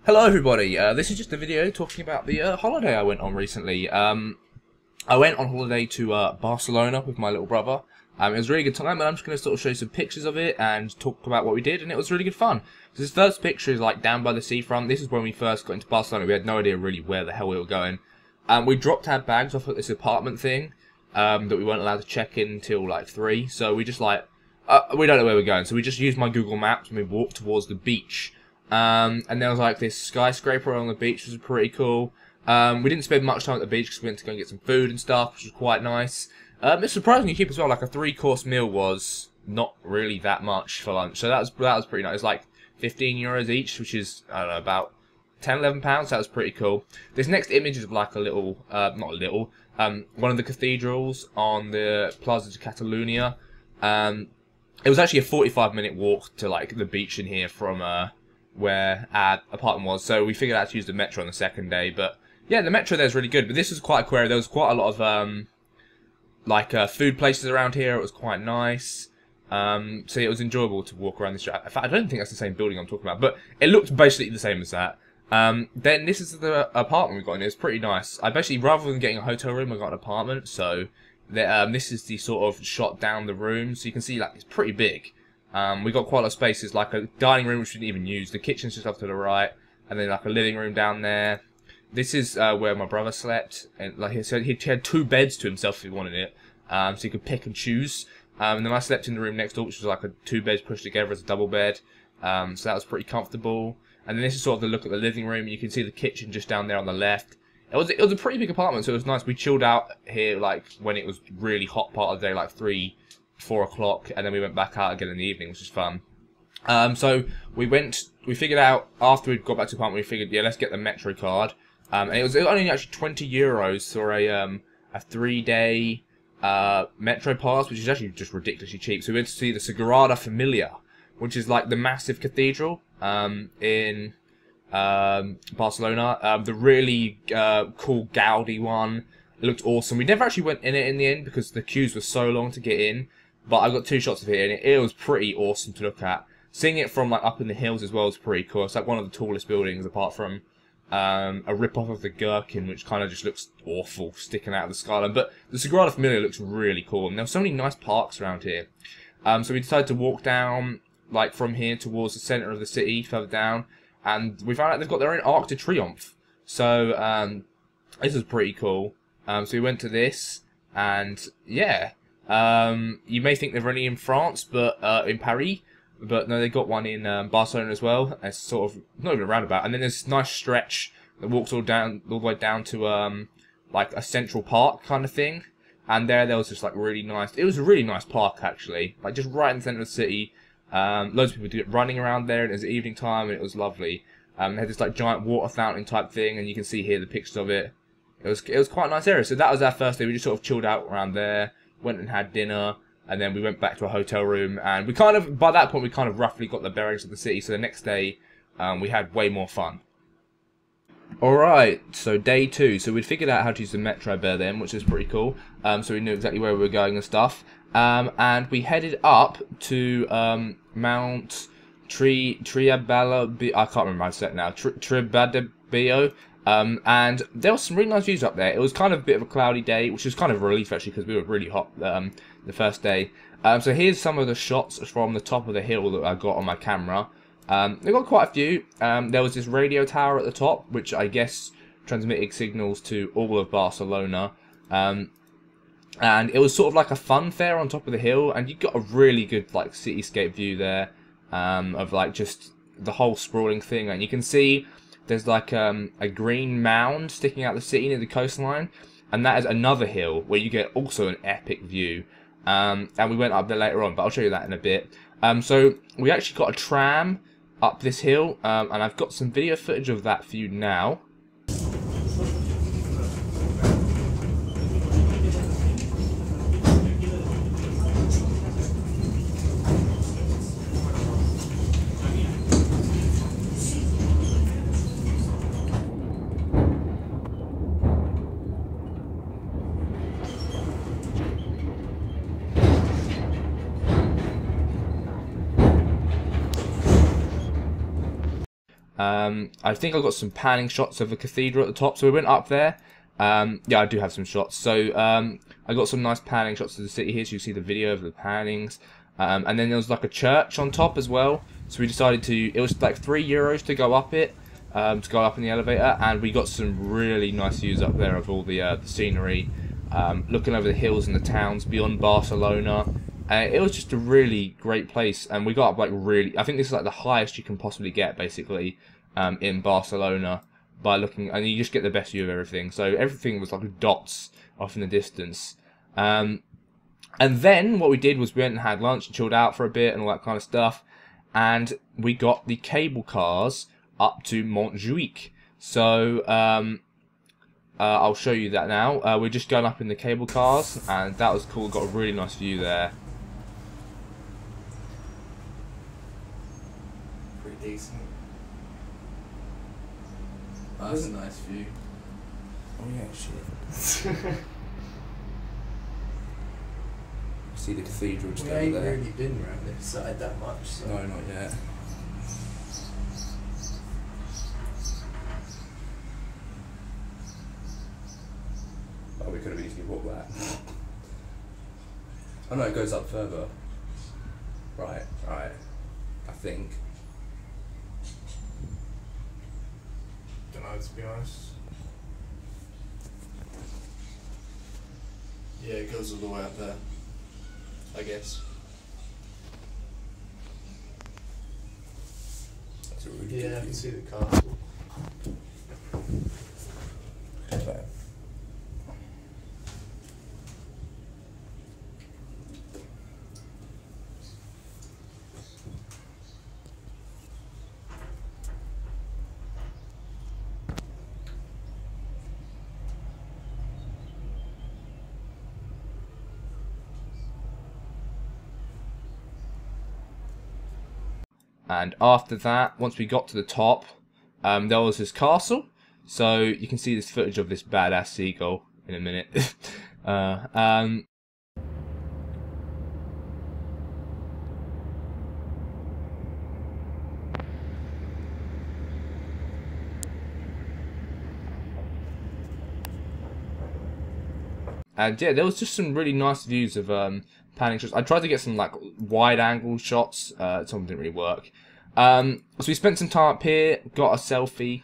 Hello everybody, this is just a video talking about the holiday I went on recently. I went on holiday to Barcelona with my little brother. It was a really good time, and I'm just going to sort of show you some pictures of it and talk about what we did, and it was really good fun. So this first picture is like down by the seafront. This is when we first got into Barcelona. We had no idea really where the hell we were going. We dropped our bags off at this apartment thing that we weren't allowed to check in until like 3, so we just like, we don't know where we're going, so we just used my Google Maps and we walked towards the beach. And there was like this skyscraper on the beach, which was pretty cool. We didn't spend much time at the beach because we went to go and get some food and stuff, which was quite nice. It's surprisingly cheap as well. Like a 3-course meal was not really that much for lunch, so that was pretty nice. It's like 15 euros each, which is, I don't know, about 10, 11 pounds. That was pretty cool. This next image is of like a little, not a little, one of the cathedrals on the Plaza de Catalunya. It was actually a 45-minute walk to like the beach in here from where our apartment was, so we figured out to use the metro on the second day. But yeah, the metro there is really good, but this was quite a query. There was quite a lot of food places around here. It was quite nice, so it was enjoyable to walk around this. In fact, I don't think that's the same building I'm talking about, but it looked basically the same as that. Then this is the apartment we got in. It's pretty nice. I basically, rather than getting a hotel room, I got an apartment, so this is the sort of shot down the room, so you can see like it's pretty big. We got quite a lot of spaces, like a dining room which we didn't even use. The kitchen's just off to the right, and then like a living room down there. This is where my brother slept, and like he said, he had 2 beds to himself if he wanted it, so he could pick and choose. And then I slept in the room next door, which was like a 2 beds pushed together as a double bed, so that was pretty comfortable. And then this is sort of the look at the living room. You can see the kitchen just down there on the left. It was a pretty big apartment, so it was nice. We chilled out here like when it was really hot part of the day, like 4 o'clock, and then we went back out again in the evening, which was fun. So we figured out, after we got back to the apartment, we figured, yeah, let's get the Metro card. And it was only actually 20 euros for a 3-day Metro pass, which is actually just ridiculously cheap. So we went to see the Sagrada Familia, which is like the massive cathedral in Barcelona. The really cool Gaudi one. It looked awesome. We never actually went in it in the end because the queues were so long to get in. But I got 2 shots of it, and it was pretty awesome to look at. Seeing it from like up in the hills as well is pretty cool. It's like one of the tallest buildings, apart from a rip-off of the Gherkin, which kind of just looks awful sticking out of the skyline. But the Sagrada Familia looks really cool, and there were so many nice parks around here. So we decided to walk down like from here towards the centre of the city, further down, and we found out they've got their own Arc de Triomphe. So this is pretty cool. So we went to this, and yeah. You may think they're only in France, but in Paris, but no, they got one in Barcelona as well. It's sort of not even a roundabout, and then there's this nice stretch that walks all the way down to like a central park kind of thing. And there was just like really nice. It was a really nice park actually, like just right in the centre of the city. Loads of people did running around there, and it was evening time, and it was lovely. They had this like giant water fountain type thing, and you can see here the pictures of it. It was quite a nice area. So that was our first day. We just sort of chilled out around there. Went and had dinner, and then we went back to a hotel room, and we kind of, by that point, we kind of roughly got the bearings of the city, so the next day, we had way more fun. Alright, so day 2, so we'd figured out how to use the Metro by then, which is pretty cool, so we knew exactly where we were going and stuff, and we headed up to Mount Triabala, I can't remember how to say it now, Tribadabio. And there was some really nice views up there. It was kind of a bit of a cloudy day, which was kind of a relief actually because we were really hot the first day. So here's some of the shots from the top of the hill that I got on my camera. They got quite a few. There was this radio tower at the top, which I guess transmitted signals to all of Barcelona. And it was sort of like a fun fair on top of the hill, and you got a really good like cityscape view there of like just the whole sprawling thing, and you can see there's like a green mound sticking out the city near the coastline, and that is another hill where you get also an epic view. And we went up there later on, but I'll show you that in a bit. So we actually got a tram up this hill, and I've got some video footage of that for you now. I think I got some panning shots of the cathedral at the top, so we went up there. Yeah, I do have some shots. So I got some nice panning shots of the city here, so you see the video of the pannings. And then there was like a church on top as well. So we decided to, it was like €3 to go up it, to go up in the elevator, and we got some really nice views up there of all the scenery, looking over the hills and the towns beyond Barcelona. It was just a really great place, and we got up like really, I think this is like the highest you can possibly get basically in Barcelona by looking, and you just get the best view of everything. So everything was like dots off in the distance. And then what we did was we went and had lunch and chilled out for a bit and all that kind of stuff, and we got the cable cars up to Montjuic. So I'll show you that now. We're just going up in the cable cars, and that was cool. Got a really nice view there. Decent. Oh, that's a nice view. Oh yeah, shit. See the cathedral just We over ain't there. really been around this side that much. So. No, not yet. Oh, we could have easily walked that. Oh no, it goes up further. Right, right. I think. Don't know, to be honest. Yeah, it goes all the way up there, I guess. That's a really Yeah, I good can view. see the castle. Okay. And after that, once we got to the top, there was this castle. So you can see this footage of this badass seagull in a minute. And yeah, there was just some really nice views of panning shots. I tried to get some like wide angle shots. Some didn't really work. So we spent some time up here, got a selfie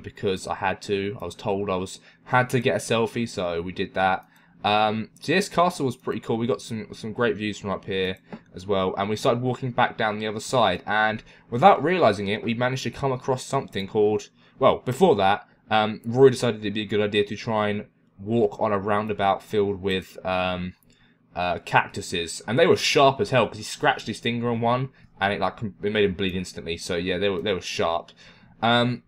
because I had to. I was told I had to get a selfie, so we did that. So this castle was pretty cool. We got some great views from up here as well, and we started walking back down the other side. And without realizing it, we managed to come across something called. Well, before that, Roy decided it'd be a good idea to try and walk on a roundabout filled with cactuses, and they were sharp as hell because he scratched his finger on one, and it made him bleed instantly. So yeah, they were sharp. So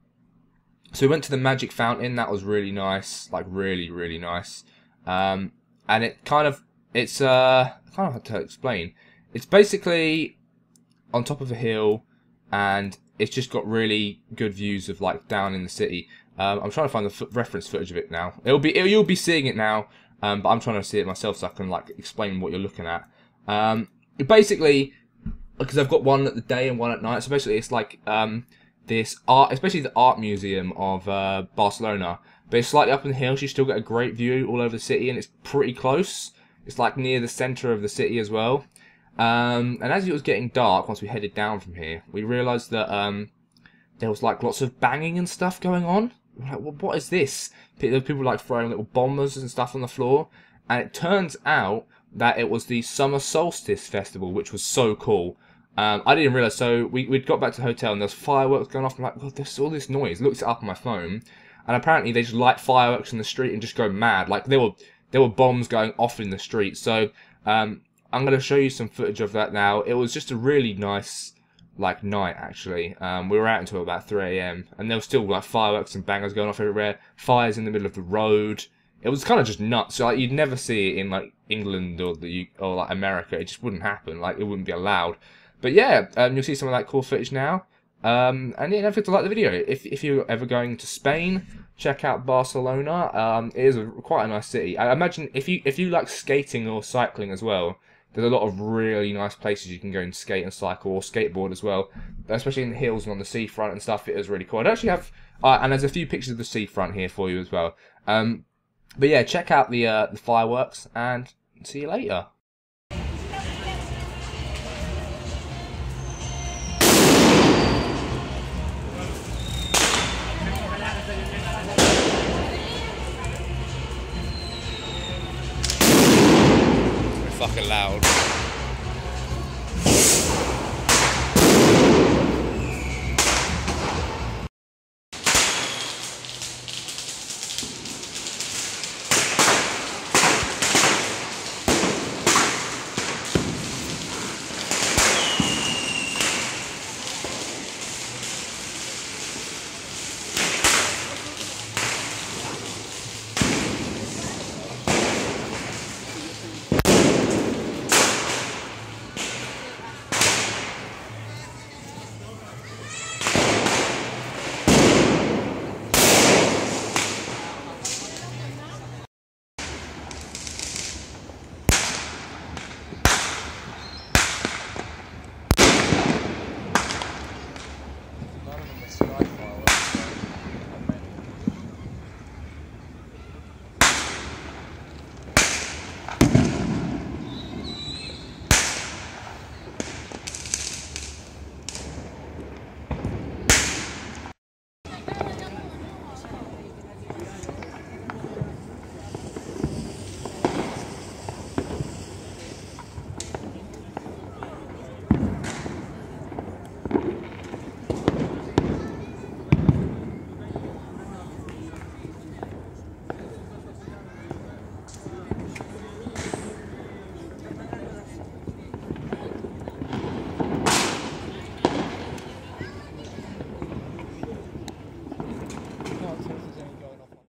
we went to the magic fountain. That was really nice, like really nice. And it's kind of hard to explain. It's basically on top of a hill, and it's just got really good views of like down in the city. I'm trying to find the reference footage of it now. You'll be seeing it now, but I'm trying to see it myself so I can like explain what you're looking at. Basically, because I've got one at the day and one at night. So basically, it's like this art, especially the art museum of Barcelona. But it's slightly up in the hills. You still get a great view all over the city, and it's pretty close. It's like near the center of the city as well. And as it was getting dark, once we headed down from here, we realised that there was like lots of banging and stuff going on. We're like, well, what is this? There were people like throwing little bombers and stuff on the floor, and it turns out that it was the Summer Solstice Festival, which was so cool. I didn't realise. So we'd got back to the hotel, and there's fireworks going off. I'm like, God, there's all this noise. Looked it up on my phone, and apparently they just light fireworks in the street and just go mad. Like there were bombs going off in the street. So I'm going to show you some footage of that now. It was just a really nice like night actually. We were out until about 3 AM, and there was still like fireworks and bangers going off everywhere. Fires in the middle of the road. It was kind of just nuts. So like you'd never see it in like England or like America. It just wouldn't happen. Like it wouldn't be allowed. But yeah, you'll see some of that cool footage now. And yeah, don't forget to like the video. If you're ever going to Spain, check out Barcelona. It is quite a nice city. I imagine if you like skating or cycling as well, there's a lot of really nice places you can go and skate and cycle or skateboard as well, especially in the hills and on the seafront and stuff. It is really cool. I actually have, and there's a few pictures of the seafront here for you as well. But yeah, check out the fireworks and see you later. Fucking loud. Skyfire.